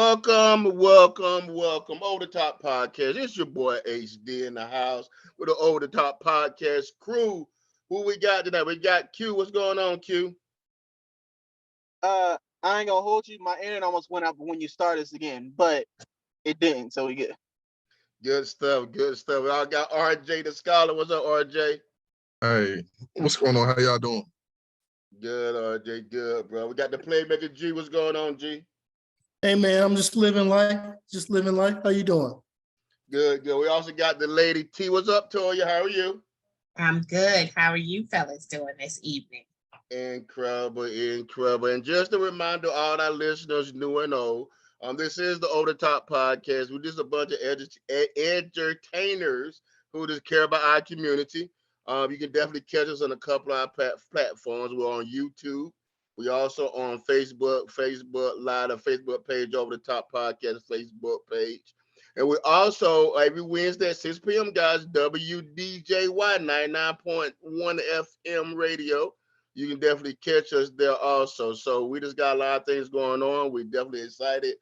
welcome. Over the Top Podcast. It's your boy HD in the house with the Over the Top Podcast crew. Who we got tonight? We got Q. What's going on, Q? I ain't gonna hold you. My internet almost went out when you started this again, but it didn't. So we get. Good stuff. Good stuff. I got RJ the Scholar. What's up, RJ? Hey, what's going on? How y'all doing? Good, RJ. Good, bro. We got the Playmaker G. What's going on, G? Hey man, I'm just living life. Just living life. How you doing? Good, good. We also got the Lady T. What's up, Toya? How are you? I'm good. How are you fellas doing this evening? Incredible, incredible. And just a reminder, to all our listeners, new and old, this is the Over the Top Podcast. We're just a bunch of entertainers who just care about our community. You can definitely catch us on a couple of our platforms. We're on YouTube. We also on Facebook Live, a Facebook page, Over the Top Podcast Facebook page. And we also, every Wednesday at 6 p.m., guys, WDJY 99.1 FM radio. You can definitely catch us there also. So we just got a lot of things going on. We're definitely excited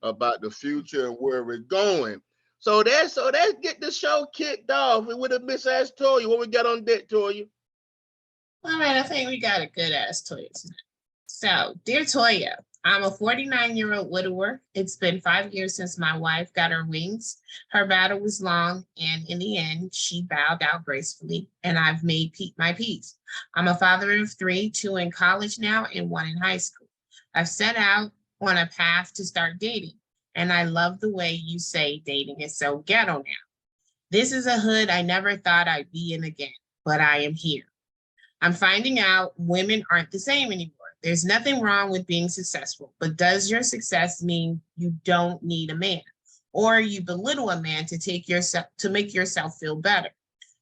about the future and where we're going. So let's get the show kicked off. And with a Miss Ass Toya, what we got on deck, Toya? All right, I think we got a good ass Toya tonight. So, dear Toya, I'm a 49-year-old widower. It's been 5 years since my wife got her wings. Her battle was long, and in the end, she bowed out gracefully, and I've made my peace. I'm a father of 3, 2 in college now, and 1 in high school. I've set out on a path to start dating, and I love the way you say dating is so ghetto now. This is a hood I never thought I'd be in again, but I am here. I'm finding out women aren't the same anymore. There's nothing wrong with being successful, but does your success mean you don't need a man, or you belittle a man to make yourself feel better?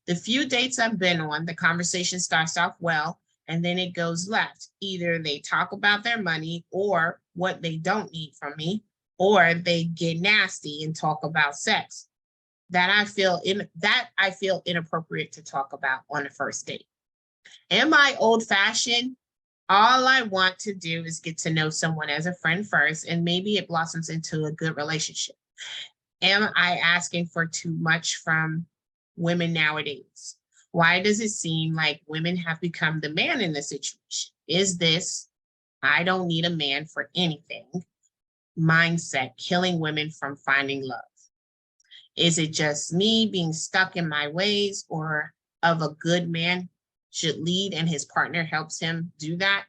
The few dates I've been on, the conversation starts off well, and then it goes left. Either they talk about their money or what they don't need from me, or they get nasty and talk about sex. That I feel inappropriate to talk about on a first date. Am I old-fashioned? All I want to do is get to know someone as a friend first, and maybe it blossoms into a good relationship. Am I asking for too much from women nowadays? Why does it seem like women have become the man in the situation? Is this, I don't need a man for anything, mindset killing women from finding love? Is it just me being stuck in my ways, or of a good man should lead and his partner helps him do that,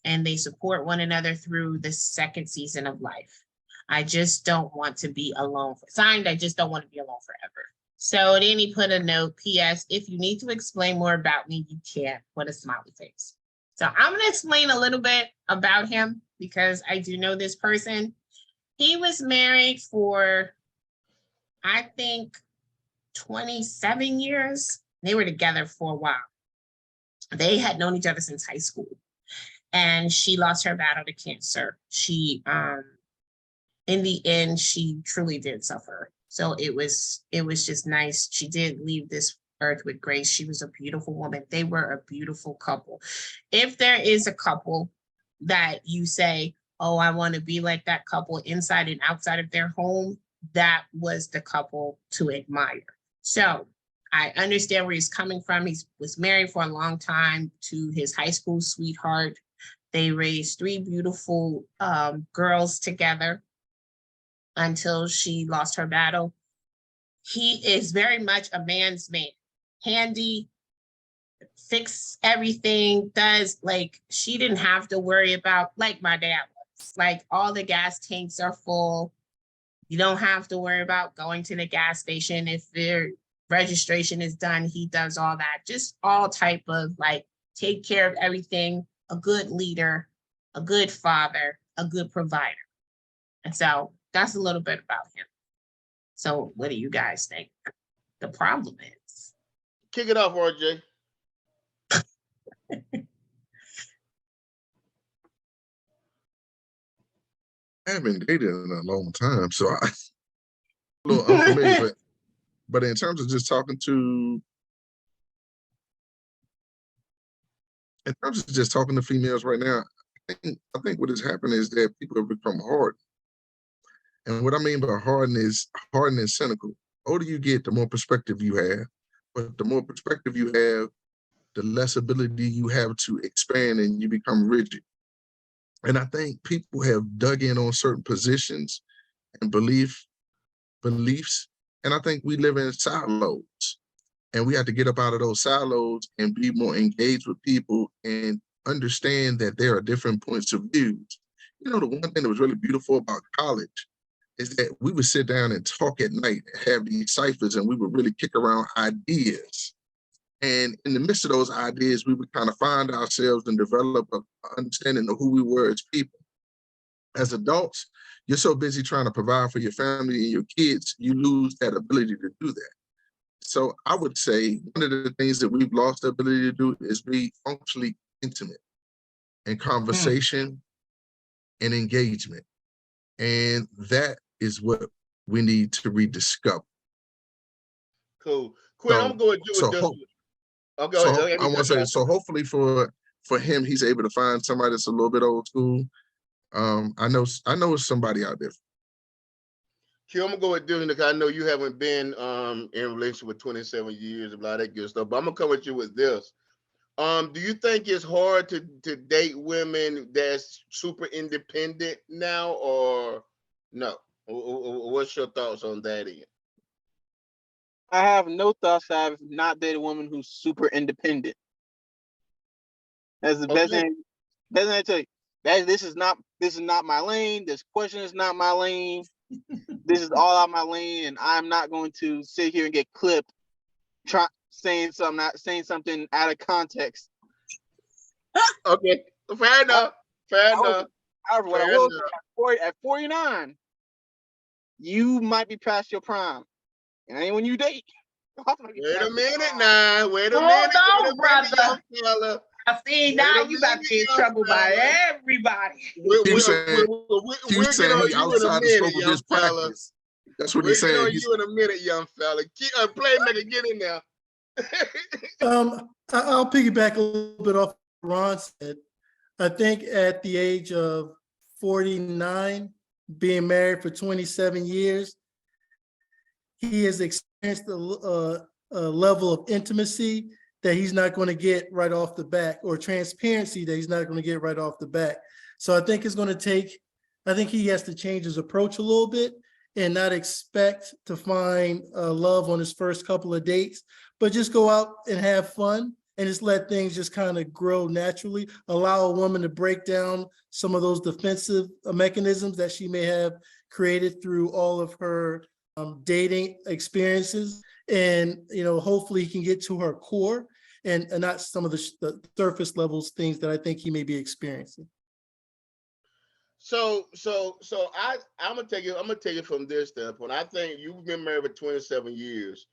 and they support one another through the second season of life? I just don't want to be alone. I just don't want to be alone forever. So then he put a note, P.S. If you need to explain more about me, you can. Put a smiley face. So I'm going to explain a little bit about him because I do know this person. He was married for, I think, 27 years. They were together for a while. They had known each other since high school, and she lost her battle to cancer. She, in the end, she truly did suffer. So it was just nice. She did leave this earth with grace. She was a beautiful woman. They were a beautiful couple. If there is a couple that you say, oh, I want to be like that couple inside and outside of their home, that was the couple to admire. So I understand where he's coming from. He was married for a long time to his high school sweetheart. They raised 3 beautiful girls together until she lost her battle. He is very much a man's man. Handy, fix everything, she didn't have to worry about, like my dad was. Like, all the gas tanks are full. You don't have to worry about going to the gas station. If their registration is done, he does all that. Just all type of take care of everything. A good leader, a good father, a good provider. And so that's a little bit about him. So what do you guys think the problem is? Kick it off, RJ. I haven't dated in a long time, so I'm a little unfamiliar. But in terms of just talking to females right now, I think what has happened is that people have become hard. And what I mean by hardened and cynical. The older you get, the more perspective you have. But the more perspective you have, the less ability you have to expand and you become rigid. And I think people have dug in on certain positions and beliefs, and I think we live in silos. And we have to get up out of those silos and be more engaged with people and understand that there are different points of views. You know, the one thing that was really beautiful about college is that we would sit down and talk at night, have these ciphers, and we would really kick around ideas. And in the midst of those ideas, we would kind of find ourselves and develop an understanding of who we were as people. As adults, you're so busy trying to provide for your family and your kids, you lose that ability to do that. So I would say one of the things that we've lost the ability to do is be functionally intimate in conversation and engagement. And that is what we need to rediscover. Cool. Quinn, I'm going to do so with this. hope, Okay, so okay, I want to say, so hopefully for him, he's able to find somebody that's a little bit old school. I know it's somebody out there. Q, I'm gonna go with this because I know you haven't been in relationship with 27 years, a lot of that good stuff. But I'm gonna come with you with this. Do you think it's hard to date women that's super independent now, or no? What's your thoughts on that, Ian? I have no thoughts. I've not dated a woman who's super independent. That's the best thing. Best thing I tell you. That this is not my lane. This question is not my lane. This is all out my lane, and I'm not going to sit here and get clipped saying something out of context. Okay, fair enough. However, what I will say, at 49, you might be past your prime. And anyone you date, wait a minute now. Wait a Hold minute, on, brother. young fella. I see now you about to get in trouble by everybody. We'll get saying on he you in a outside the minute, scope of young his fella. practice. That's what We'll he's get saying. on you in a minute, young fella. Playmaker, get in there. I'll piggyback a little bit off what Ron said. I think at the age of 49, being married for 27 years, he has experienced a level of intimacy that he's not going to get right off the bat, or transparency that he's not going to get right off the bat. So I think I think he has to change his approach a little bit and not expect to find love on his first couple of dates, but just go out and have fun and just let things just kind of grow naturally. Allow a woman to break down some of those defensive mechanisms that she may have created through all of her dating experiences. And, hopefully he can get to her core and not some of the surface levels things that I think he may be experiencing. So I'm gonna take it from this standpoint. I think you've been married for 27 years.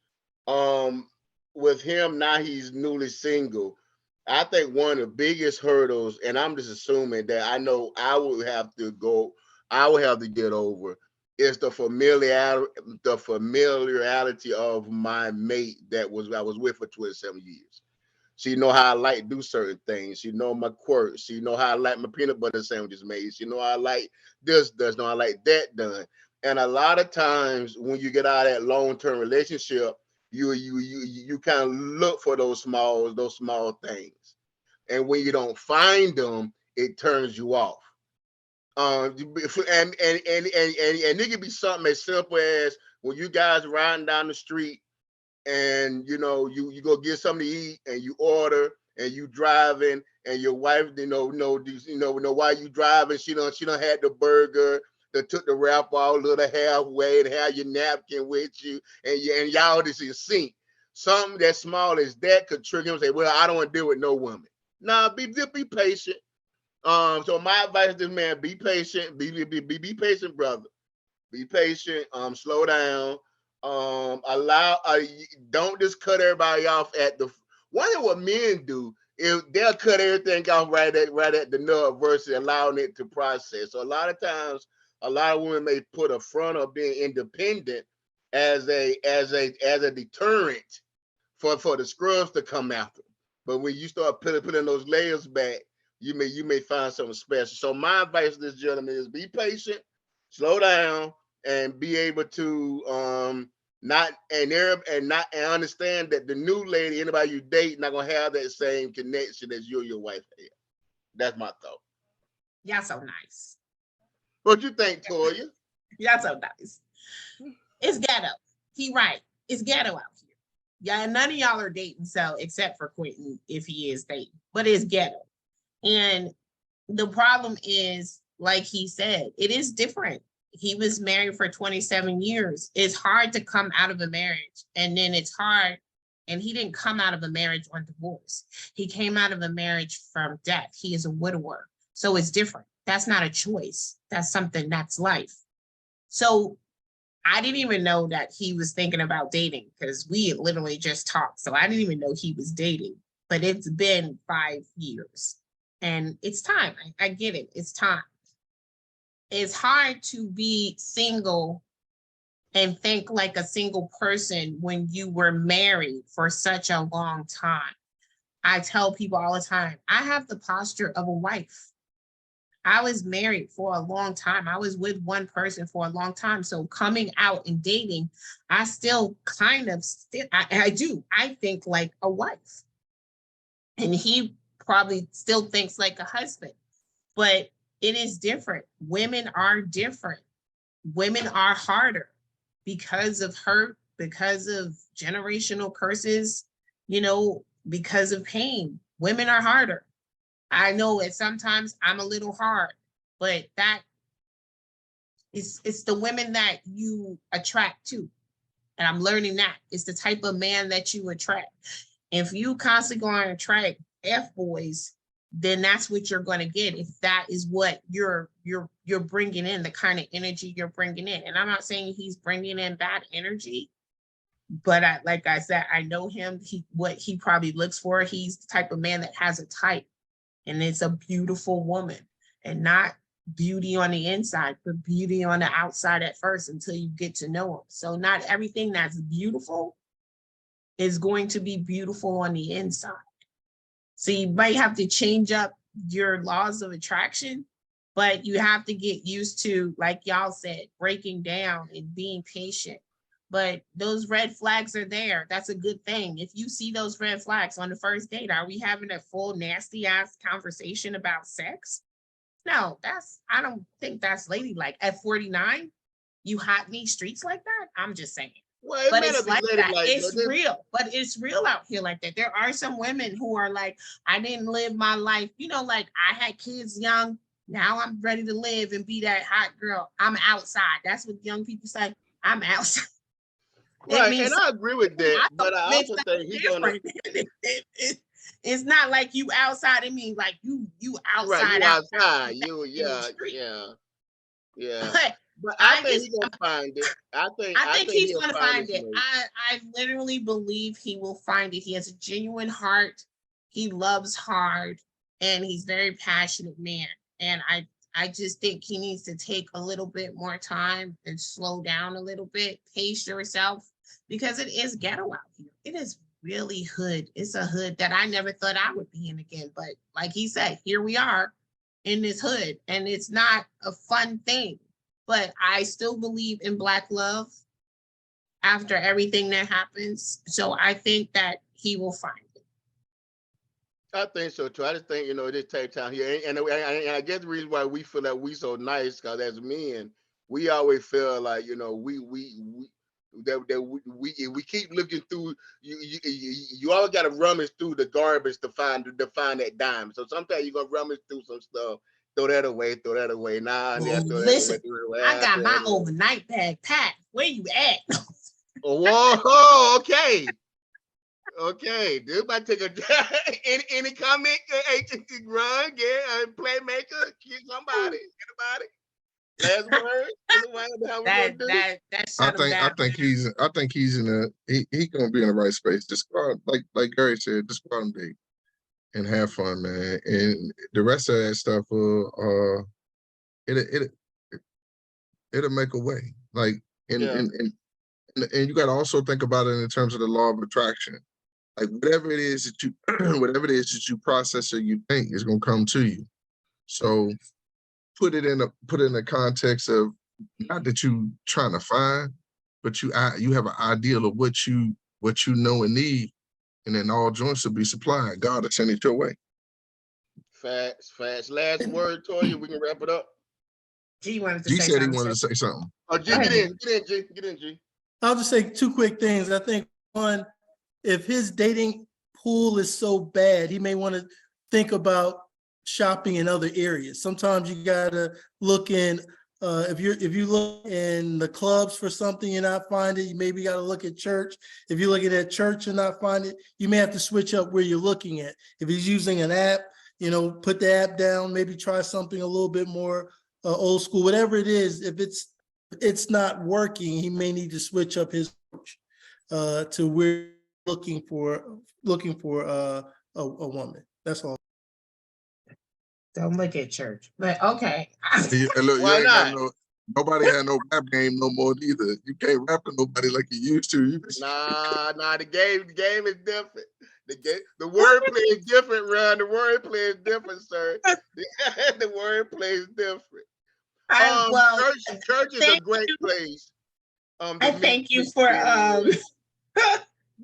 With him now, he's newly single. I think one of the biggest hurdles, and I'm just assuming that I know I would have to get over, is the familiarity of my mate I was with for 27 years. She know how I like to do certain things. She know my quirks. She know how I like my peanut butter sandwiches made. She know how I like this does. Know I like that done. And a lot of times when you get out of that long-term relationship, you kind of look for those small things. And when you don't find them, it turns you off. And it could be something as simple as when you guys riding down the street and you go get something to eat and you order and you driving and your wife while you driving she done had the burger that took the wrap all of the halfway and have your napkin with you and y'all just in sync. Something that small as that could trigger him and say, well, I don't want to deal with no woman. Nah, be patient. So my advice to this man, be patient, be patient, brother. Be patient, slow down. Don't just cut everybody off at the one of what men do is they'll cut everything off right at the nut versus allowing it to process. So a lot of times a lot of women may put a front of being independent as a deterrent for the scrubs to come after them. But when you start putting those layers back, you may find something special. So my advice to this gentleman is be patient, slow down, and be able to not and there and not and understand that the new lady, anybody you date, not gonna have that same connection as you and your wife had. That's my thought. Y'all so nice. What you think, Toya? Y'all so nice. It's ghetto. He right. It's ghetto out here. Yeah, none of y'all are dating, so except for Quentin, if he is dating, but it's ghetto. And the problem is, like he said, it is different. He was married for 27 years. It's hard to come out of a marriage, and then it's hard. And he didn't come out of a marriage on divorce. He came out of a marriage from death. He is a widower. So it's different. That's not a choice. That's something, that's life. So I didn't even know that he was thinking about dating because we had literally just talked. So I didn't even know he was dating. But it's been 5 years. And it's time. I get it. It's time. It's hard to be single and think like a single person when you were married for such a long time. I tell people all the time, I have the posture of a wife. I was married for a long time. I was with one person for a long time. So coming out and dating, I still kind of, I do. I think like a wife. And he probably still thinks like a husband. But it is different. Women are different. Women are harder because of hurt, because of generational curses, because of pain. Women are harder. I know that sometimes I'm a little hard, but that it's the women that you attract to. And I'm learning that. It's the type of man that you attract. If you constantly going to attract F-boys, then that's what you're going to get if that is what you're bringing in, the kind of energy you're bringing in. And I'm not saying he's bringing in bad energy, but like I said, I know him, what he probably looks for. He's the type of man that has a type, and it's a beautiful woman, and not beauty on the inside, but beauty on the outside at first until you get to know him. So not everything that's beautiful is going to be beautiful on the inside. So you might have to change up your laws of attraction, but you have to get used to, like y'all said, breaking down and being patient. But those red flags are there. That's a good thing. If you see those red flags on the first date, are we having a full nasty ass conversation about sex? No, I don't think that's ladylike. At 49, you hot in these streets like that? I'm just saying. Well, But it's like that. It's though. real. But it's real out here like that. There are some women who are like, I didn't live my life. Like I had kids young. Now I'm ready to live and be that hot girl. I'm outside. That's what young people say. I'm outside. Right, and I agree with that. But I also think he's gonna. It's not like you outside. I mean, like you outside. Right, you outside. Yeah. But I think he's gonna find it. I think he's gonna find it. I literally believe he will find it. He has a genuine heart. He loves hard, and he's very passionate man. And I just think he needs to take a little bit more time and slow down a little bit, pace yourself, because it is ghetto out here. It is really hood. It's a hood that I never thought I would be in again. But like he said, here we are in this hood, and it's not a fun thing. But I still believe in Black love after everything that happens. So I think that he will find it. I think so too. I just think, this type of time here, and I guess the reason why we feel that we so nice, because as men, we always feel like, we keep looking through. You always got to rummage through the garbage to find that dime. So sometimes you're gonna rummage through some stuff. Throw that away. Nah, listen, I got my overnight bag packed. Where you at? Whoa, okay. Okay, dude, about to take a any comment? Run, playmaker, somebody, anybody? Last word. I think he's in he gonna be in the right space. Just go out, like Gary said, just go out and date and have fun, man. And the rest of that stuff, it'll make a way. Like, and you got to also think about it in terms of the law of attraction. Like whatever it is that you process or you think is gonna come to you. So put it in the context of not that you trying to find, but you have an ideal of what you know and need, and then all joints will be supplied. God will send it your way. Facts. Last word, Toya. We can wrap it up. G wanted to G say said he something. wanted to say something. Oh, G, Go get ahead. in, G. Get in, G. I'll just say two quick things. I think one, if his dating pool is so bad, he may want to think about shopping in other areas. Sometimes you gotta look in, if you look in the clubs for something you're not finding, you maybe gotta look at church. If you're looking at church and not find it, you may have to switch up where you're looking at. If he's using an app, put the app down, maybe try something a little bit more old school, whatever it is. If it's not working, he may need to switch up his approach to where looking for a woman. That's all. Don't look at church, but okay. Yeah, look, Why you ain't got not? nobody had no rap game no more either. You can't rap to nobody like you used to. Nah. The game is different. The wordplay is different, Ron. The wordplay is different, sir. The wordplay is different. Well, Church is a thank great you. place. I thank you for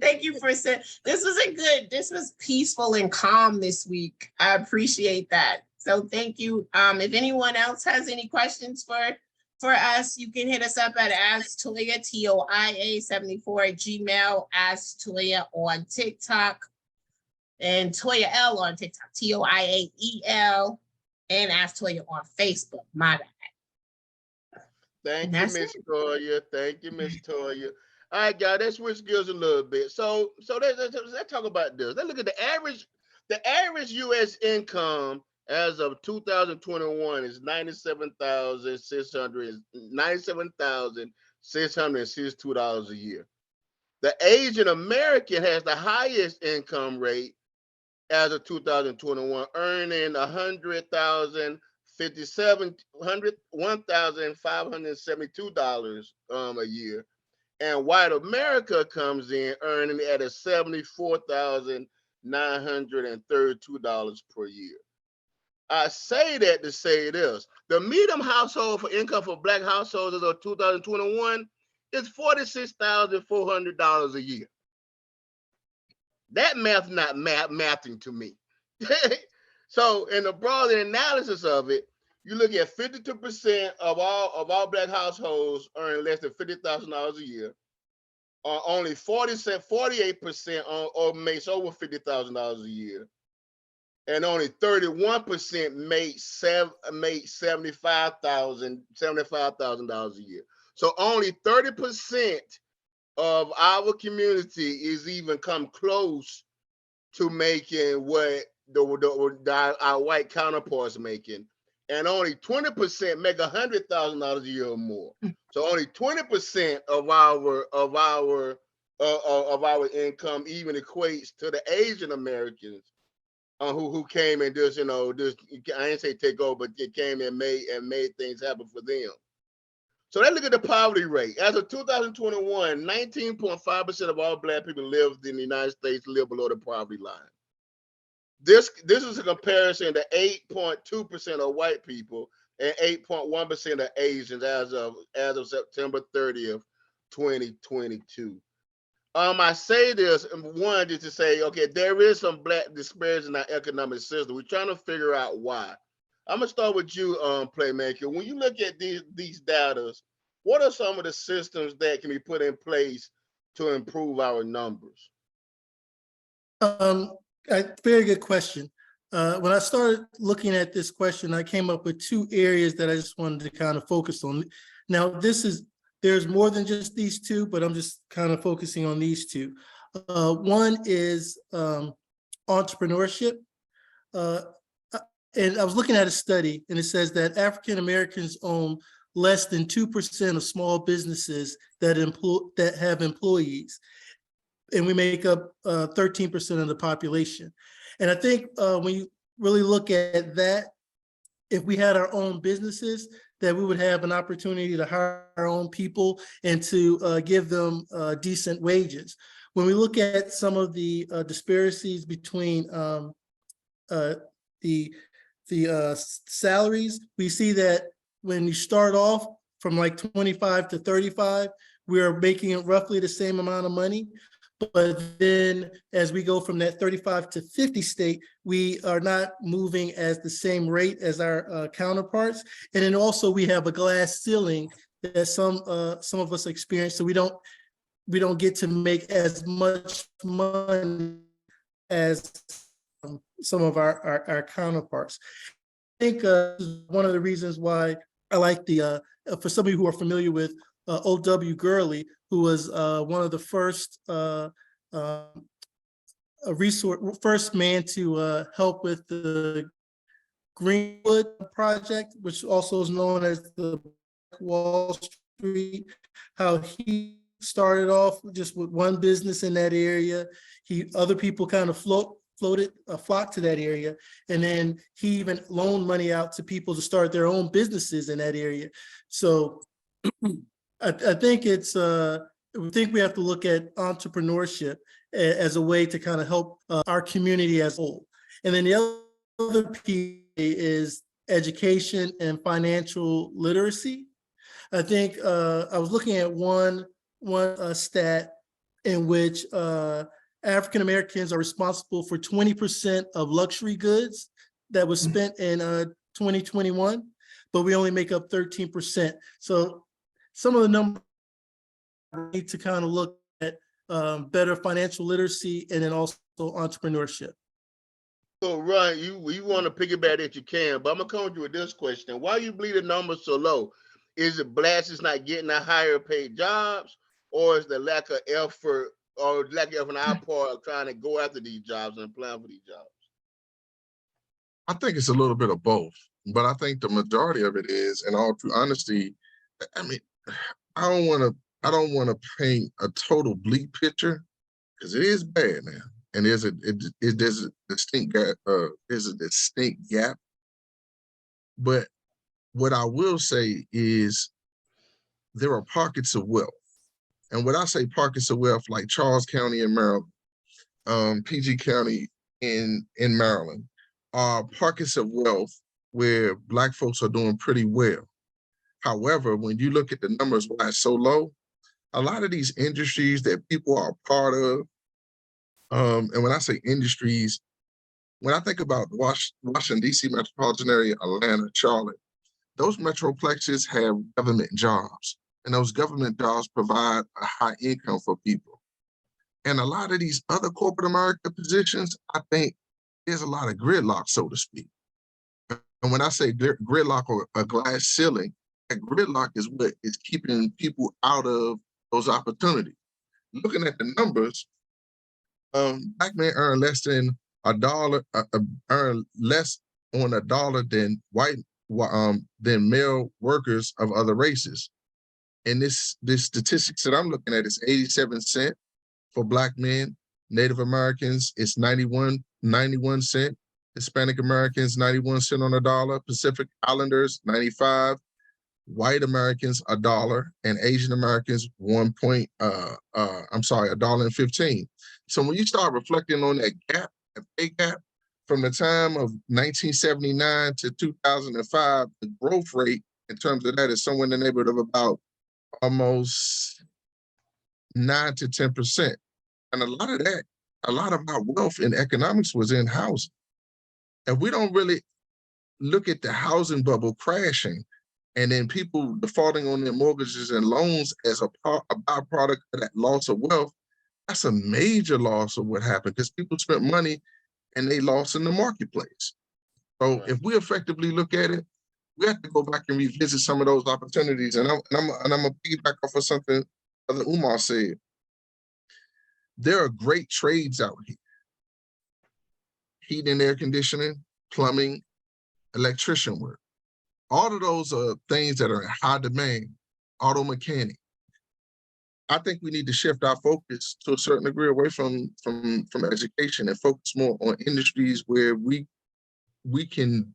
thank you for saying this was peaceful and calm this week. I appreciate that. So thank you. If anyone else has any questions for us, you can hit us up at AskToya, TOIA74 at Gmail, AskToya on TikTok, and Toya L on TikTok, TOIAEL, and AskToya on Facebook. My bad. Thank you, Miss Toya. Thank you, Miss Toya. All right, guys, let's switch gears a little bit. So let's talk about this. Let's look at the average U.S. income as of 2021 is $97,662 a year. The Asian American has the highest income rate as of 2021, earning $1,572 a year. And white America comes in earning at a $74,932 per year. I say that to say this. The median household for income for Black households as of 2021 is $46,400 a year. That math not mathing to me. So in the broader analysis of it, you look at 52% of all Black households earn less than $50,000 a year. Only 48% or makes over $50,000 a year, and only 31% make $75,000 a year. So only 30% of our community is even come close to making what our white counterparts making, and only 20% make $100,000 a year or more. So only 20% of our income even equates to the Asian Americans who came and just I ain't say take over, but they came and made things happen for them. So let's look at the poverty rate. As of 2021, 19.5% of all Black people lived in the United States live below the poverty line. This is a comparison to 8.2% of white people and 8.1% of Asians as of September 30th, 2022. I say this, one, just to say, okay, there is some Black disparity in our economic system. We're trying to figure out why. I'm gonna start with you, Playmaker. When you look at these data, what are some of the systems that can be put in place to improve our numbers? Very good question. When I started looking at this question, I came up with two areas that I just wanted to kind of focus on. Now, there's more than just these two, but I'm just kind of focusing on these two. One is entrepreneurship. And I was looking at a study, and it says that African Americans own less than 2% of small businesses that have employees, and we make up 13% of the population. And I think when you really look at that, if we had our own businesses, that we would have an opportunity to hire our own people and to give them decent wages. When we look at some of the disparities between the salaries, we see that when you start off from like 25 to 35, we are making roughly the same amount of money. But then as we go from that 35 to 50 state, we are not moving at the same rate as our counterparts. And then also we have a glass ceiling that some of us experience. So we don't get to make as much money as some of our counterparts. I think one of the reasons why I like for some of you who are familiar with O.W. Gurley, who was one of the first first man to help with the Greenwood Project, which also is known as the Wall Street, how he started off just with one business in that area. Other people kind of flocked to that area. And then he even loaned money out to people to start their own businesses in that area. So I think we think we have to look at entrepreneurship as a way to kind of help our community as a whole. And then the other piece is education and financial literacy. I think I was looking at one stat in which African Americans are responsible for 20% of luxury goods that was spent in 2021, but we only make up 13%. So some of the numbers need to kind of look at better financial literacy and then also entrepreneurship. So, Ron, you want to piggyback that you can, but I'm gonna come to you with this question: why you believe the numbers so low? Is it blacks is not getting the higher paid jobs, or is the lack of effort or lack of effort on our part of trying to go after these jobs and apply for these jobs? I think it's a little bit of both, but I think the majority of it is, in all true honesty, I mean, I don't want to paint a total bleak picture, because it is bad now, and there's a distinct gap. But what I will say is there are pockets of wealth, and when I say pockets of wealth, like Charles County in Maryland, PG County in Maryland, are pockets of wealth where Black folks are doing pretty well. However, when you look at the numbers, why it's so low, a lot of these industries that people are a part of, and when I say industries, when I think about Washington, D.C. metropolitan area, Atlanta, Charlotte, those metroplexes have government jobs, and those government jobs provide a high income for people. And a lot of these other corporate America positions, I think there's a lot of gridlock, so to speak. And when I say gridlock or a glass ceiling, that gridlock is what is keeping people out of those opportunities. Looking at the numbers, Black men earn less than $1, earn less on $1 than than male workers of other races. And this statistics that I'm looking at is 87 cents for Black men. Native Americans, it's 91 cents. Hispanic Americans, 91 cents on $1. Pacific Islanders, 95. White Americans, $1, and Asian Americans, $1.15. So when you start reflecting on that gap, that pay gap, from the time of 1979 to 2005, the growth rate in terms of that is somewhere in the neighborhood of about almost 9 to 10%. And a lot of our wealth in economics was in housing. And we don't really look at the housing bubble crashing and then people defaulting on their mortgages and loans as a byproduct of that loss of wealth. That's a major loss of what happened, because people spent money and they lost in the marketplace. So Right. if we effectively look at it, we have to go back and revisit some of those opportunities. And I'm gonna piggyback off of something Brother Umar said. There are great trades out here: heating and air conditioning, plumbing, electrician work. All of those are things that are in high demand. Auto mechanic. I think we need to shift our focus to a certain degree away from education and focus more on industries where we can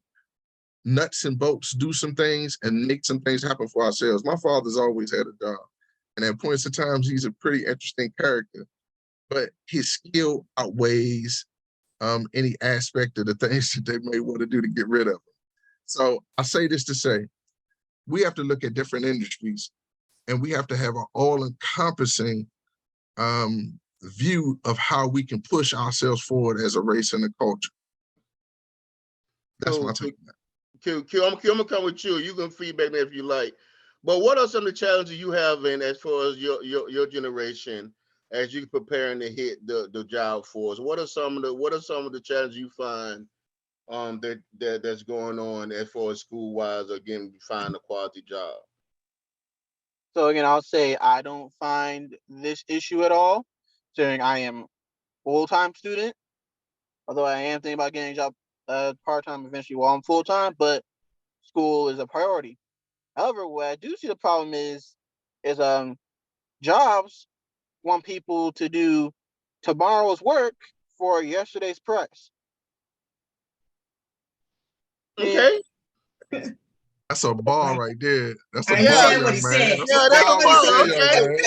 nuts and bolts do some things and make some things happen for ourselves. My father's always had a job, and at points of times he's a pretty interesting character, but his skill outweighs any aspect of the things that they may want to do to get rid of him. So I say this to say, we have to look at different industries, and we have to have an all-encompassing view of how we can push ourselves forward as a race and a culture. That's my take. Q, I'm gonna come with you. You can feedback me if you like. But what are some of the challenges you have in as far as your generation as you preparing to hit the job force? What are some of the challenges you find that's going on as far as school wise, again, find a quality job? So again, I'll say I don't find this issue at all, considering I am full-time student. Although I am thinking about getting a job part-time eventually while I'm full-time, but school is a priority. However, what I do see the problem is jobs want people to do tomorrow's work for yesterday's price. Okay. That's a bar right there. That's a He bar, said young what he man. said. That's Yeah, a that's bar a right bar. there, young man.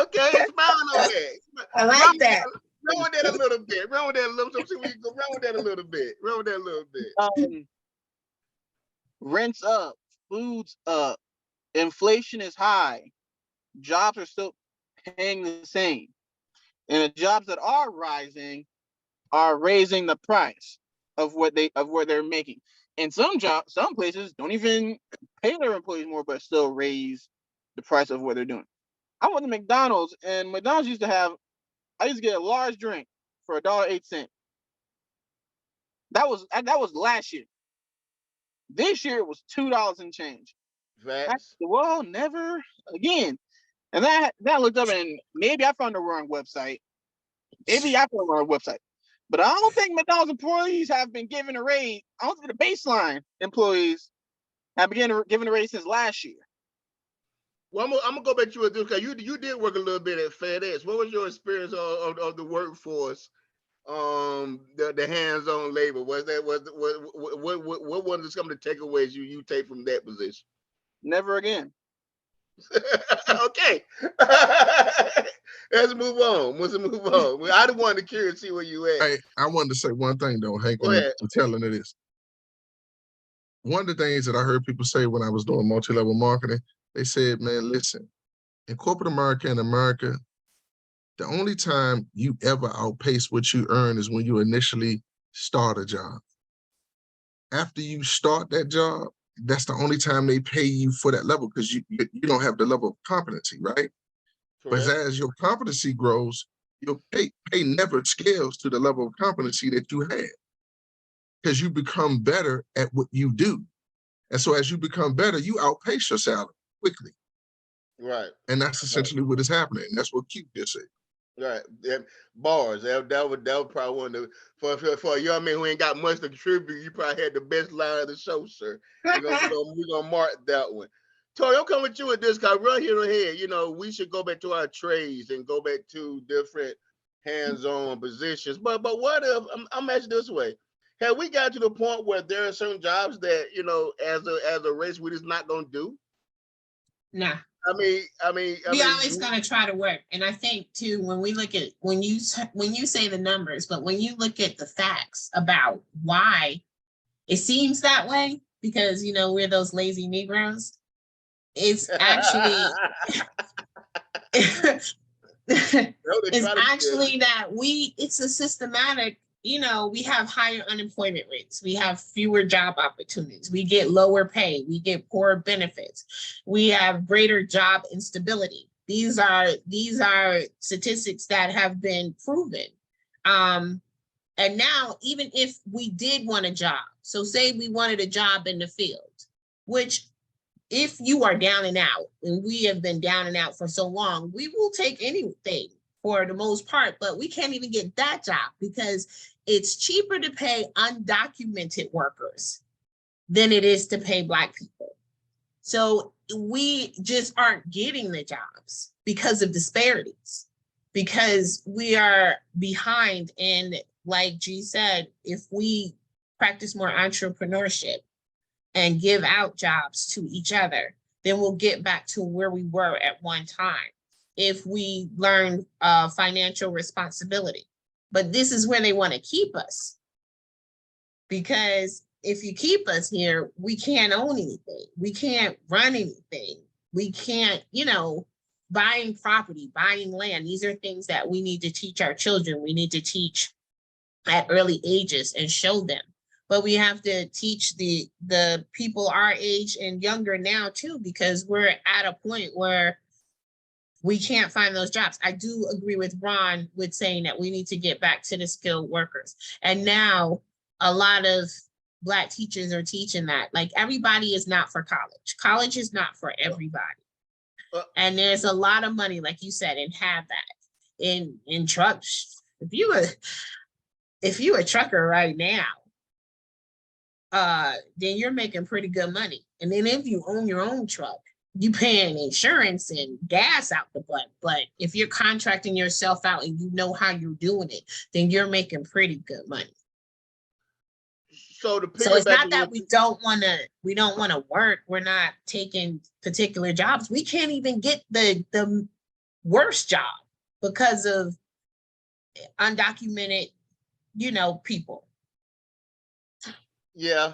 Okay. Smiling on that. I like that. Run with that a little bit. Run with that a little. So see where you go. Run with that a little bit. Rent's up, food's up, inflation is high, jobs are still paying the same, and the jobs that are rising are raising the price of what they're making. And some places don't even pay their employees more, but still raise the price of what they're doing. I went to McDonald's, and McDonald's I used to get a large drink for $1.08. That was last year. This year it was $2 and change. Facts. Well, never again. And that I looked up, and maybe I found the wrong website. But I don't think McDonald's employees have been given a raise. I don't think the baseline employees have been given a raise since last year. Well, I'm gonna go back to you because you did work a little bit at FedEx. What was your experience of the workforce? The hands-on labor, what was some of the takeaways you take from that position? Never again. Okay. Let's move on. I just wanted to curious to see where you at. Hey, I wanted to say one thing though, Hank, Go ahead. I'm telling you this. One of the things that I heard people say when I was doing multi-level marketing, they said, man, listen, in corporate America and America, the only time you ever outpace what you earn is when you initially start a job. After you start that job, that's the only time they pay you for that level because you don't have the level of competency, right? But as your competency grows, your pay never scales to the level of competency that you had because you become better at what you do. And so as you become better, you outpace your salary quickly. Right. And that's essentially what is happening. That's what Q just said. Right. Bars. That would probably one of the for a young man who ain't got much to contribute, you probably had the best line of the show, sir. We're gonna mark that one. Tori, I'm coming with you with this because right here ahead, we should go back to our trades and go back to different hands-on positions. But what if I'm asking this way? Have we got to the point where there are certain jobs that, as a race, we're just not gonna do? Nah. I mean, we always gonna try to work, and I think too when we look at when you say the numbers, but when you look at the facts about why it seems that way, because we're those lazy Negroes. It's actually it's actually that it's a systematic. We have higher unemployment rates. We have fewer job opportunities. We get lower pay. We get poorer benefits. We have greater job instability. These are statistics that have been proven. And now, even if we did want a job, so say we wanted a job in the field, which if you are down and out, and we have been down and out for so long, we will take anything for the most part, but we can't even get that job because it's cheaper to pay undocumented workers than it is to pay Black people. So we just aren't getting the jobs because of disparities, because we are behind. And like G said, if we practice more entrepreneurship and give out jobs to each other, then we'll get back to where we were at one time. If we learn financial responsibility. But this is where they want to keep us, because if you keep us here, we can't own anything. We can't run anything. We can't, buying property, buying land. These are things that we need to teach our children. We need to teach at early ages and show them. But we have to teach the people our age and younger now too, because we're at a point where we can't find those jobs. I do agree with Ron with saying that we need to get back to the skilled workers. And now a lot of Black teachers are teaching that. Like, everybody is not for college. College is not for everybody. And there's a lot of money, like you said, and have that in trucks. If you a trucker right now, then you're making pretty good money. And then if you own your own truck, you paying insurance and gas out the butt. But if you're contracting yourself out and you know how you're doing it, then you're making pretty good money. So it's not that we don't want to work. We're not taking particular jobs. We can't even get the worst job because of undocumented, people. Yeah.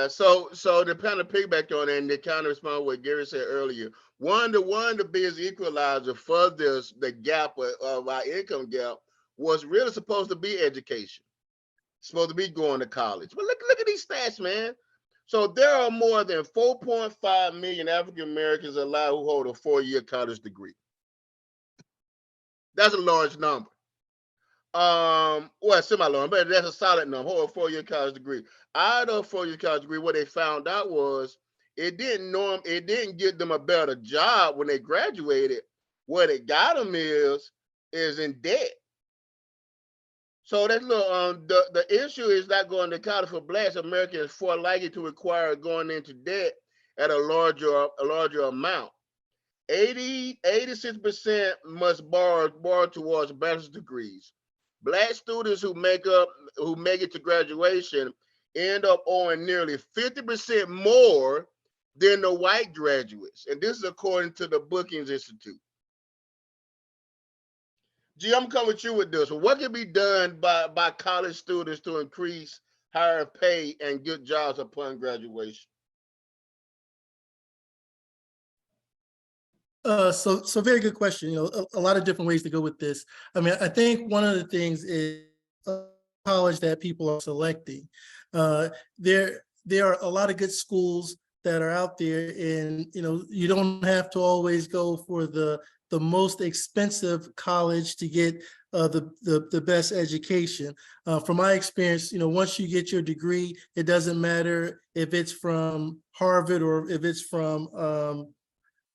So to kind of piggyback on it and to kind of respond to what Gary said earlier, one of the biggest equalizer for the gap of our income gap was really supposed to be education. Supposed to be going to college. But look at these stats, man. So there are more than 4.5 million African Americans alive who hold a 4-year college degree. That's a large number. Well, semi-large, but that's a solid number. Hold a 4-year college degree. Out of 4-year college degree, what they found out was it didn't get them a better job when they graduated. What it got them is in debt. So that's the issue is not going to college for Black Americans for likely to require going into debt at a larger amount. 86% must borrow towards bachelor's degrees. Black students who make it to graduation end up owing nearly 50% more than the white graduates. And this is according to the Brookings Institute. G, I'm coming with you with this. What can be done by college students to increase higher pay and good jobs upon graduation? So very good question. A lot of different ways to go with this. I mean, I think one of the things is college that people are selecting. There are a lot of good schools that are out there, and you don't have to always go for the most expensive college to get the best education. From my experience, once you get your degree, it doesn't matter if it's from Harvard or if it's from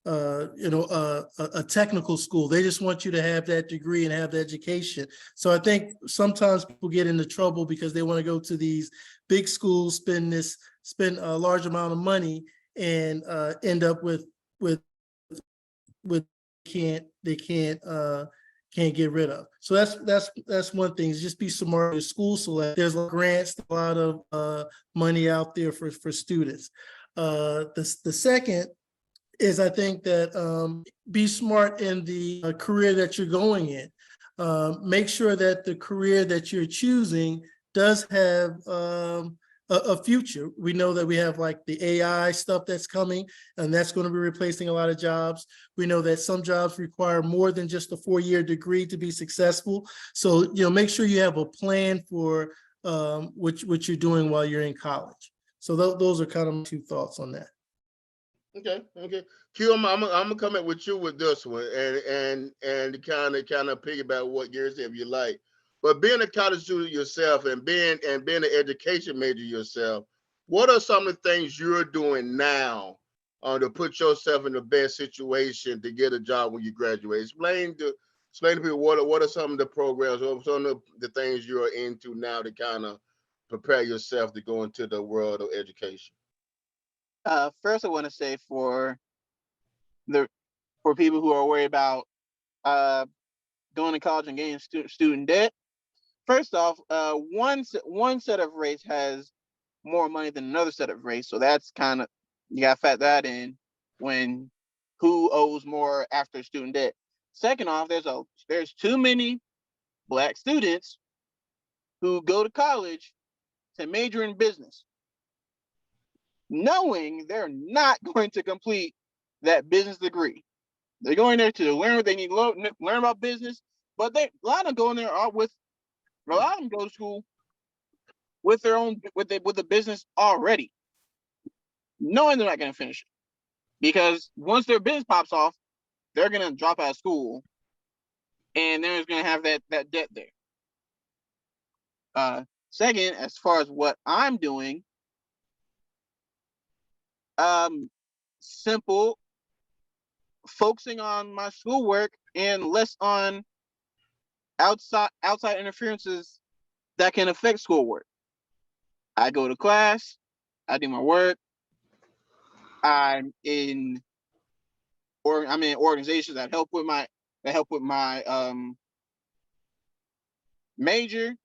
a technical school. They just want you to have that degree and have the education. So I think sometimes people get into trouble because they want to go to these big schools, spend a large amount of money, and end up with they can't get rid of. So that's one thing, is just be smart with school select. There's grants, a lot of money out there for students. The second is, I think that be smart in the career that you're going in. Make sure that the career that you're choosing does have a future. We know that we have like the AI stuff that's coming, and that's going to be replacing a lot of jobs. We know that some jobs require more than just a 4-year degree to be successful. So, make sure you have a plan for what you're doing while you're in college. So those are kind of my 2 thoughts on that. Okay. Q, I'm gonna come in with you with this one, and kind of piggyback what Gary said, if you like. But being a college student yourself and being an education major yourself, what are some of the things you're doing now to put yourself in the best situation to get a job when you graduate? Explain to people what are some of the programs, or some of the things you're into now to kind of prepare yourself to go into the world of education. First, I want to say for people who are worried about going to college and getting student debt. First off, one set of race has more money than another set of race, so that's kind of, you got to factor that in when who owes more after student debt. Second off, there's too many Black students who go to college to major in business. knowing they're not going to complete that business degree. They're going there to learn what they need to learn about business, but a lot of them go in there with a lot of them go to school with their own with the business already, knowing they're not going to finish it. Because once their business pops off, they're going to drop out of school, and they're going to have that debt there. Second, as far as what I'm doing, simple, focusing on my schoolwork and less on outside interferences that can affect schoolwork. I go to class, I do my work. I'm in organizations that help with my major.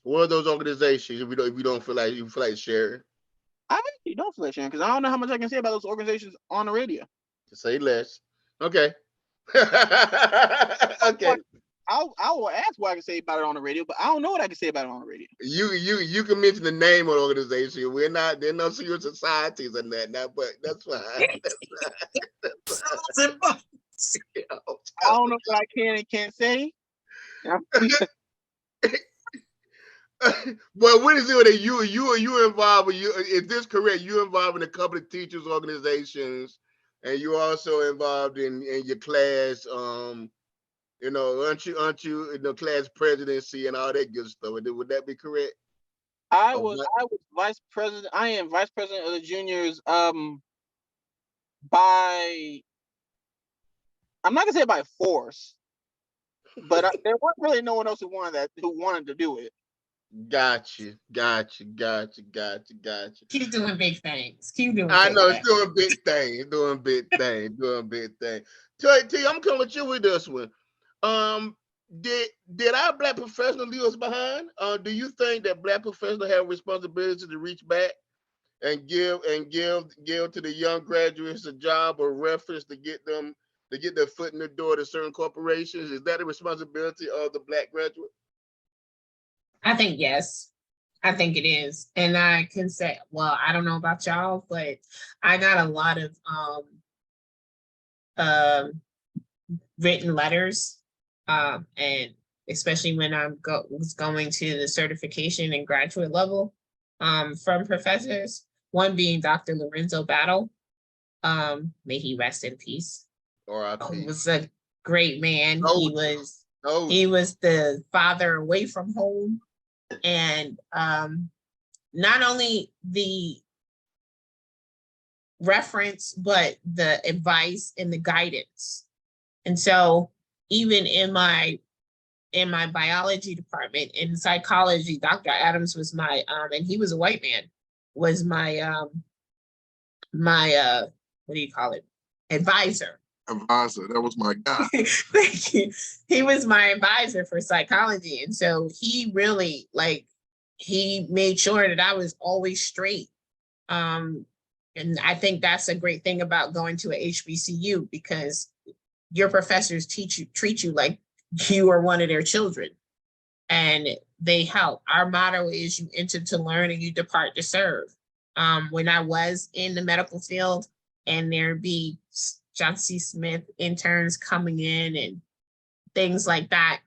What are those organizations? If you don't feel like sharing, I actually don't feel like sharing because I don't know how much I can say about those organizations on the radio. to say less. Okay. Okay. I will ask what I can say about it on the radio, but I don't know what I can say about it on the radio. You can mention the name of the organization. They're no secret societies and that now, but that's fine. I don't know what I can and can't say. Well, what is it that you involved with? Is this correct? You involved in a couple of teachers organizations, and you also involved in your class. Aren't you in the class presidency and all that good stuff? Would that be correct? I was vice president. I am vice president of the juniors. By I'm not gonna say by force, but there wasn't really no one else who wanted to do it. Gotcha. Keep doing big things. I know it's doing big things. T, I'm coming with you with this one. Did our Black professionals leave us behind? Do you think that Black professionals have a responsibility to reach back and give to the young graduates a job or reference to get their foot in the door to certain corporations? Is that a responsibility of the Black graduate? I think yes. I think it is. And I can say, well, I don't know about y'all, but I got a lot of written letters, and especially when I was going to the certification and graduate level, from professors. One being Dr. Lorenzo Battle. May he rest in peace. He was a great man. He was the father away from home. And not only the reference, but the advice and the guidance. And so even in my biology department, in psychology, Dr. Adams was my, and he was a white man, was my, what do you call it? Advisor. That was my guy. Thank you. He was my advisor for psychology. And so he really, he made sure that I was always straight. And I think that's a great thing about going to a HBCU, because your professors treat you like you are one of their children, and they help. Our motto is you enter to learn and you depart to serve. When I was in the medical field and there'd be John C. Smith interns coming in and things like that,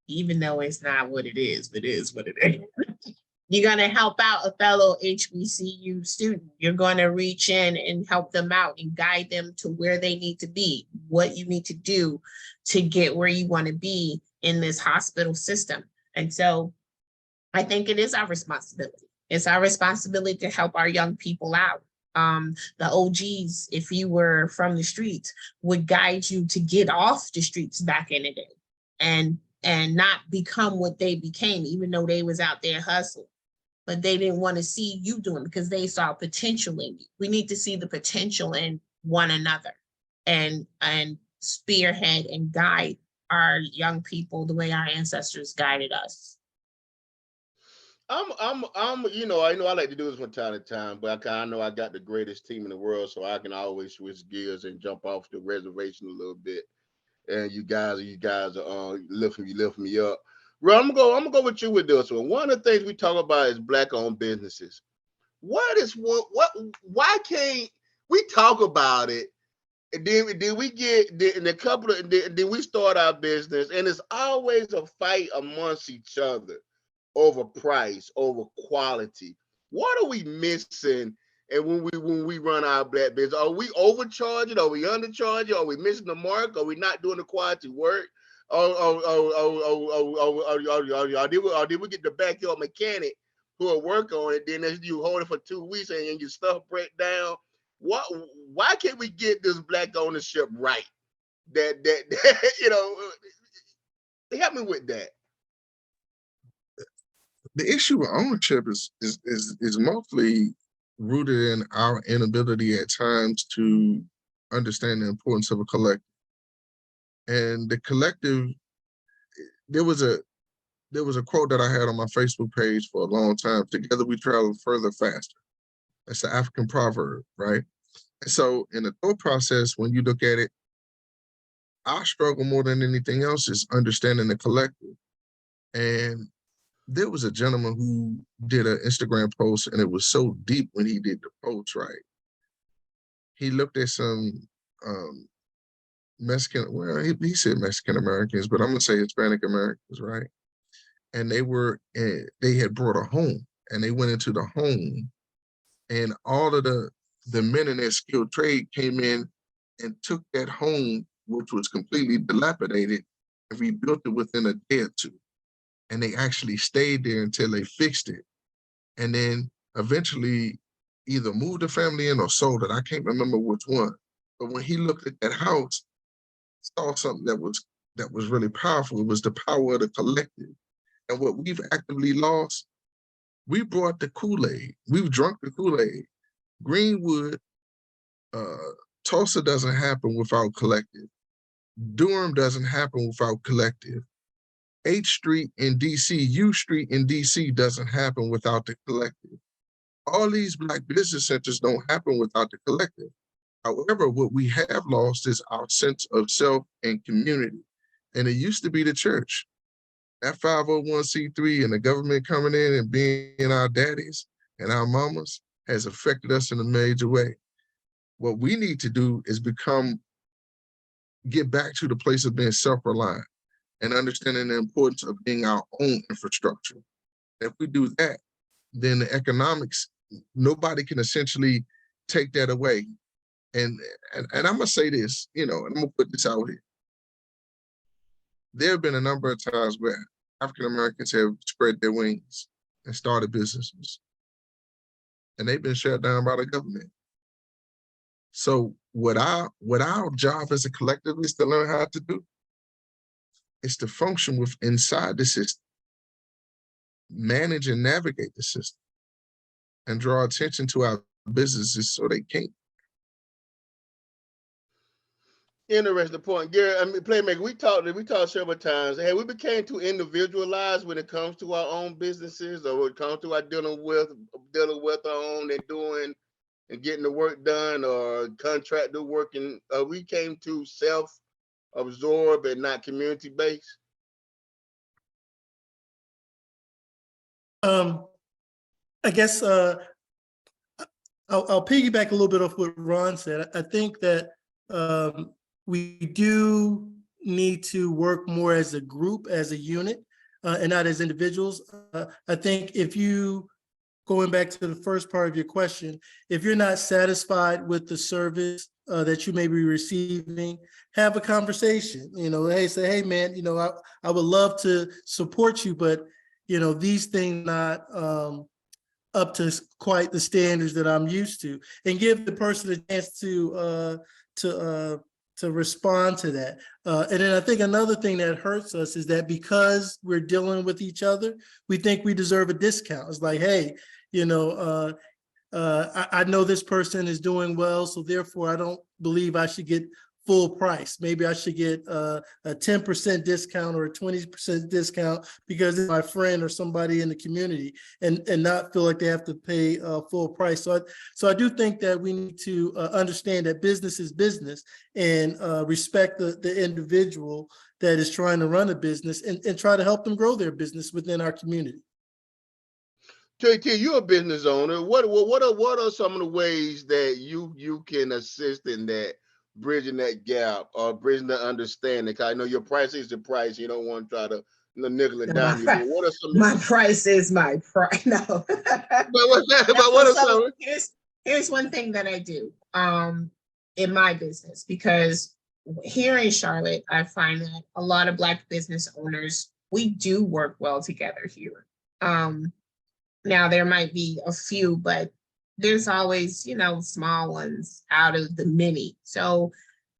even though it's not what it is, it is what it is. You're going to help out a fellow HBCU student. You're going to reach in and help them out and guide them to where they need to be, what you need to do to get where you want to be in this hospital system. And so I think it is our responsibility. It's our responsibility to help our young people out. The OGs, if you were from the streets, would guide you to get off the streets back in the day and not become what they became, even though they was out there hustling. But they didn't want to see you doing, because they saw potential in you. We need to see the potential in one another and spearhead and guide our young people the way our ancestors guided us. I know I like to do this from time to time, but I know I got the greatest team in the world, so I can always switch gears and jump off the reservation a little bit. And you guys are lift me up. Well, I'm gonna go with you with this one. One of the things we talk about is Black-owned businesses. why can't we talk about it? And then we get in a couple of then we start our business, and it's always a fight amongst each other over price, over quality. What are we missing? And when we run our black business, are we overcharging? Are we undercharging? Are we missing the mark? Are we not doing the quality work? Or did we get the backyard mechanic who will work on it? Then as you hold it for 2 weeks and your stuff break down. What? Why can't we get this black ownership right? That help me with that. The issue with ownership is mostly rooted in our inability at times to understand the importance of a collective. And the collective, there was a quote that I had on my Facebook page for a long time. Together we travel further faster. That's the African proverb, right? And so in the thought process, when you look at it, our struggle more than anything else is understanding the collective. And there was a gentleman who did an Instagram post, and it was so deep when he did the post, right? He looked at some Mexican, well, he said Mexican Americans, but I'm gonna say Hispanic Americans, right? And they had brought a home, and they went into the home, and all of the men in that skilled trade came in and took that home, which was completely dilapidated, and rebuilt it within a day or two. And they actually stayed there until they fixed it. And then eventually either moved the family in or sold it. I can't remember which one. But when he looked at that house, saw something that was really powerful. It was the power of the collective. And what we've actively lost, we brought the Kool-Aid. We've drunk the Kool-Aid. Greenwood, Tulsa doesn't happen without collective. Durham doesn't happen without collective. H Street in DC, U Street in DC doesn't happen without the collective. All these Black business centers don't happen without the collective. However, what we have lost is our sense of self and community. And it used to be the church. That 501c3 and the government coming in and being our daddies and our mamas has affected us in a major way. What we need to do is get back to the place of being self-reliant and understanding the importance of being our own infrastructure. If we do that, then the economics, nobody can essentially take that away. And I'm gonna say this, and I'm gonna put this out here. There have been a number of times where African Americans have spread their wings and started businesses, and they've been shut down by the government. So what our job as a collective is to learn how to do is to function with inside the system, manage and navigate the system, and draw attention to our businesses so they can't. Interesting point, Gary. I mean, Playmaker. We talked several times. Hey, we became too individualized when it comes to our own businesses, or when it comes to our dealing with our own and doing and getting the work done, or contractor working. We came to self-absorbed and not community-based. I guess I'll piggyback a little bit off what Ron said. I think that we do need to work more as a group, as a unit, and not as individuals. I think going back to the first part of your question, if you're not satisfied with the service that you may be receiving, have a conversation. Hey man, I would love to support you, but these things not up to quite the standards that I'm used to, and give the person a chance to respond to that. And then I think another thing that hurts us is that because we're dealing with each other, we think we deserve a discount. It's like, hey, I know this person is doing well, so therefore I don't believe I should get full price. Maybe I should get a 10% discount or a 20% discount because it's my friend or somebody in the community, and not feel like they have to pay full price. So I do think that we need to understand that business is business, and respect the individual that is trying to run a business, and try to help them grow their business within our community. JT, you're a business owner. What are some of the ways that you can assist in that bridging that gap or bridging the understanding? 'Cause I know your price is the price. You don't want to try to nickel and My dime you. But price, what are some? my price is my price. No. But what? But No, what are so some? here's one thing that I do in my business, because here in Charlotte, I find that a lot of Black business owners, we do work well together here. Now there might be a few, but there's always, small ones out of the many. So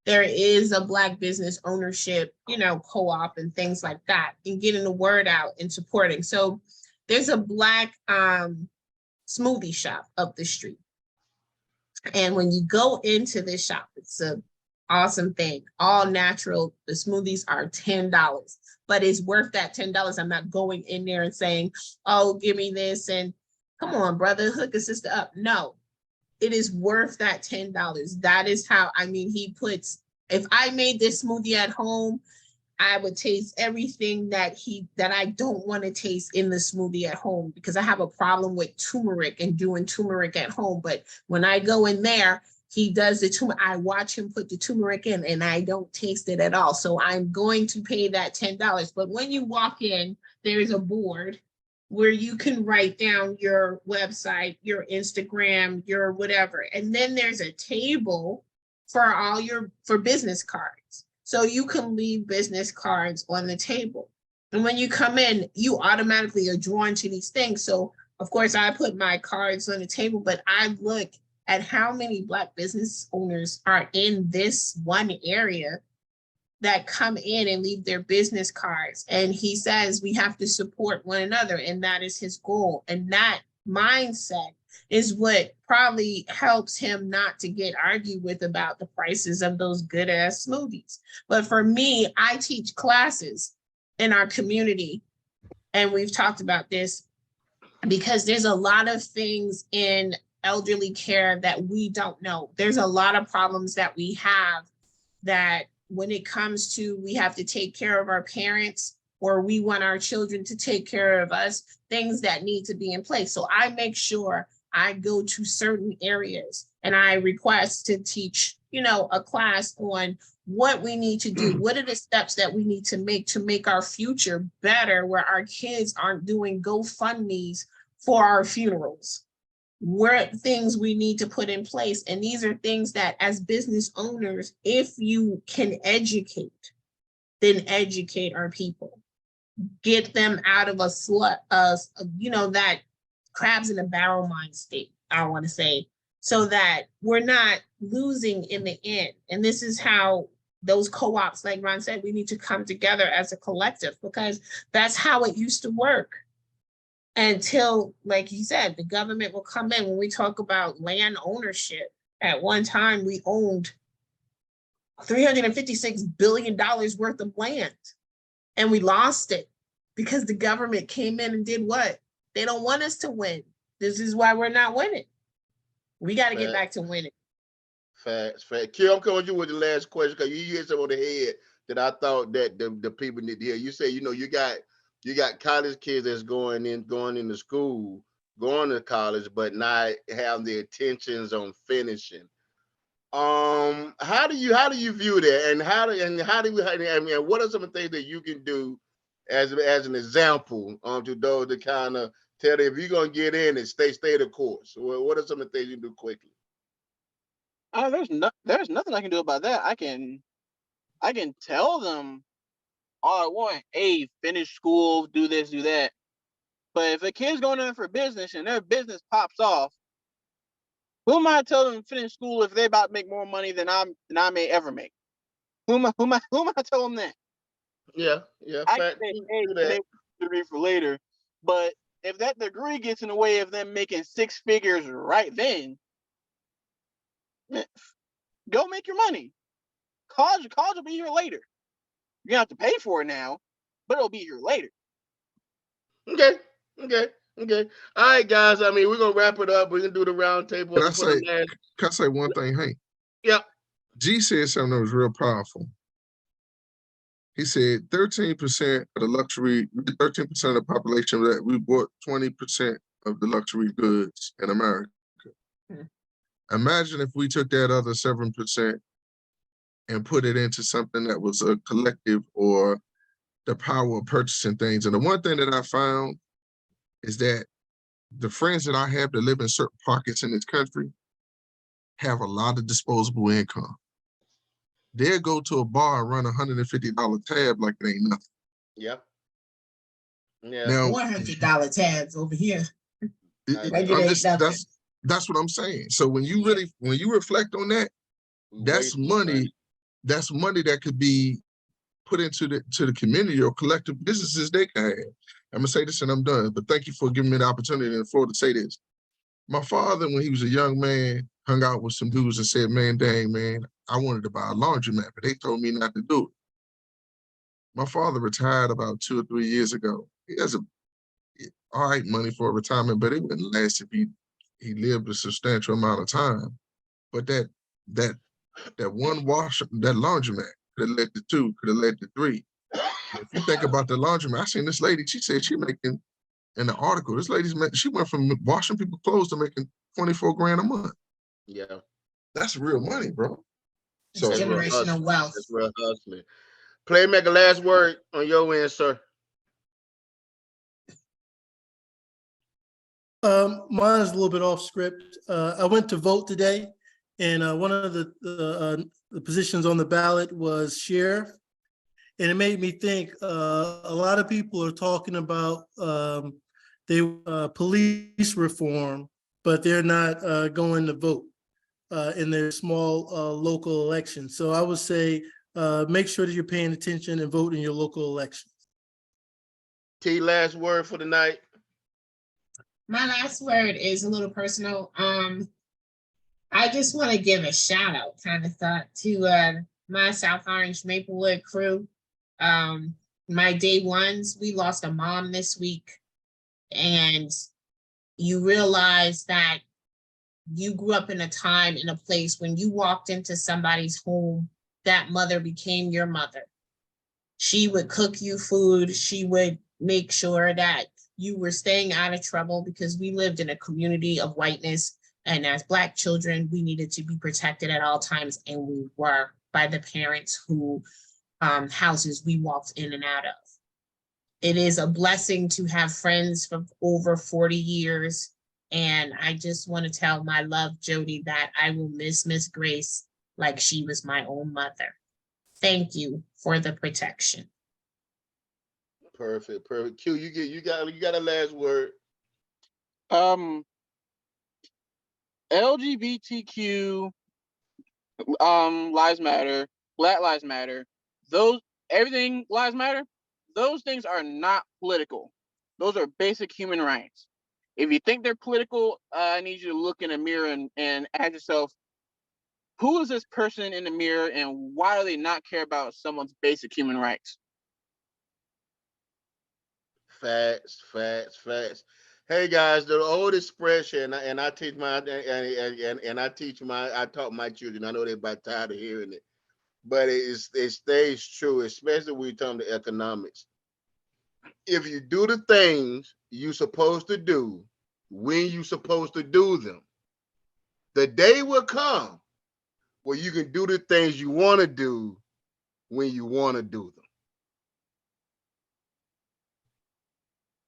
there is a Black business ownership, co-op and things like that, and getting the word out and supporting. So there's a Black smoothie shop up the street. And when you go into this shop, it's an awesome thing. All natural. The smoothies are $10, but it's worth that $10. I'm not going in there and saying, oh, give me this and come on, brother, hook a sister up. No, it is worth that $10. That is how, he puts, if I made this smoothie at home, I would taste everything that I don't want to taste in the smoothie at home, because I have a problem with turmeric and doing turmeric at home. But when I go in there, he does the turmeric. I watch him put the turmeric in and I don't taste it at all. So I'm going to pay that $10. But when you walk in, there's a board where you can write down your website, your Instagram, your whatever. And then there's a table for business cards. So you can leave business cards on the table. And when you come in, you automatically are drawn to these things. So of course I put my cards on the table, but I look at how many Black business owners are in this one area that come in and leave their business cards. And he says we have to support one another. And that is his goal. And that mindset is what probably helps him not to get argued with about the prices of those good ass smoothies. But for me, I teach classes in our community, and we've talked about this because there's a lot of things in elderly care that we don't know. There's a lot of problems that we have that when it comes to, we have to take care of our parents, or we want our children to take care of us, things that need to be in place. So I make sure I go to certain areas and I request to teach, a class on what we need to do. What are the steps that we need to make our future better, where our kids aren't doing GoFundMes for our funerals? What things we need to put in place. And these are things that as business owners, if you can educate, then educate our people. Get them out of that crabs in a barrel mind state, I want to say, so that we're not losing in the end. And this is how those co-ops, like Ron said, we need to come together as a collective, because that's how it used to work. Until, like he said, the government will come in. When we talk about land ownership, at one time we owned $356 billion worth of land, and we lost it because the government came in and did what? They don't want us to win. This is why we're not winning. We got to get back to winning. Facts. Kim, I'm coming to you with the last question, because you hit some on the head that I thought that the people need to hear. You say, you got college kids that's going into school, going to college, but not having the intentions on finishing. How do you view that, and what are some of the things that you can do as an example to those that kind of tell them, if you're gonna get in and stay the course? What are some of the things you do quickly? There's nothing I can do about that. I can tell them all I want. Hey, finish school, do this, do that. But if a kid's going in for business and their business pops off, who am I to tell them to finish school if they're about to make more money than I may ever make? Who am I to tell them that? Yeah. I can say, hey, they degree for later, but if that degree gets in the way of them making six figures right then, go make your money. College will be here later. You're gonna have to pay for it now, but it'll be here later. Okay. All right, guys. We're gonna wrap it up. We're gonna do the round table. Can I say one thing, Hank? Yeah. G said something that was real powerful. He said 13% of the 13% of the population that we bought 20% of the luxury goods in America. Hmm. Imagine if we took that other 7% and put it into something that was a collective or the power of purchasing things. And the one thing that I found is that the friends that I have that live in certain pockets in this country have a lot of disposable income. They'll go to a bar and run $150 tab like it ain't nothing. Yep. Yeah. Now, $100 tabs over here. it- Like it I'm ain't just nothing. that's what I'm saying. So when you when you reflect on that, We that's wasting money. That's money that could be put into the community or collective businesses they can have. I'm gonna say this and I'm done. But thank you for giving me the opportunity and the floor to say this. My father, when he was a young man, hung out with some dudes and said, "Man, dang, man, I wanted to buy a laundromat, but they told me not to do it." My father retired about 2 or 3 years ago. He has all right money for retirement, but it wouldn't last if he lived a substantial amount of time. But that one that laundromat could have led to 2, could have led to 3. If you think about the laundromat, I seen this lady. She said she making in the article. This lady's she went from washing people's clothes to making 24 grand a month. Yeah. That's real money, bro. It's So That's real generational hustling. wealth. That's real hustling. Playmaker, last word on your end, sir. Mine is a little bit off script. I went to vote today, and one of the positions on the ballot was sheriff. And it made me think, a lot of people are talking about police reform, but they're not going to vote in their small local elections. So I would say, make sure that you're paying attention and vote in your local elections. T, last word for the night. My last word is a little personal. I just want to give a shout out, kind of thought, to my South Orange Maplewood crew. My day ones, we lost a mom this week, and you realize that you grew up in a time, in a place when you walked into somebody's home, that mother became your mother. She would cook you food. She would make sure that you were staying out of trouble, because we lived in a community of whiteness. And as Black children, we needed to be protected at all times. And we were, by the parents who houses we walked in and out of. It is a blessing to have friends for over 40 years. And I just want to tell my love, Jody, that I will miss Miss Grace like she was my own mother. Thank you for the protection. Perfect. Q, you got a last word. LGBTQ lives matter, Black lives matter, everything lives matter. Those things are not political. Those are basic human rights. If you think they're political, I need you to look in the mirror and ask yourself, who is this person in the mirror, and why do they not care about someone's basic human rights? Facts. Hey guys, the old expression, and I teach my I taught my children. I know they're about tired of hearing it, but it stays true, especially when you come to economics. If you do the things you're supposed to do when you're supposed to do them, the day will come where you can do the things you want to do when you want to do them.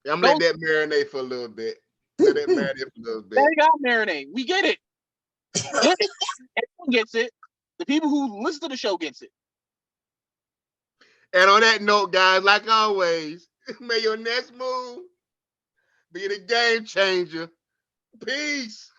I'm gonna let that marinate for a little bit. Let that marinate for a little bit. They got marinate. We get it. Everyone gets it. The people who listen to the show gets it. And on that note, guys, like always, may your next move be the game changer. Peace.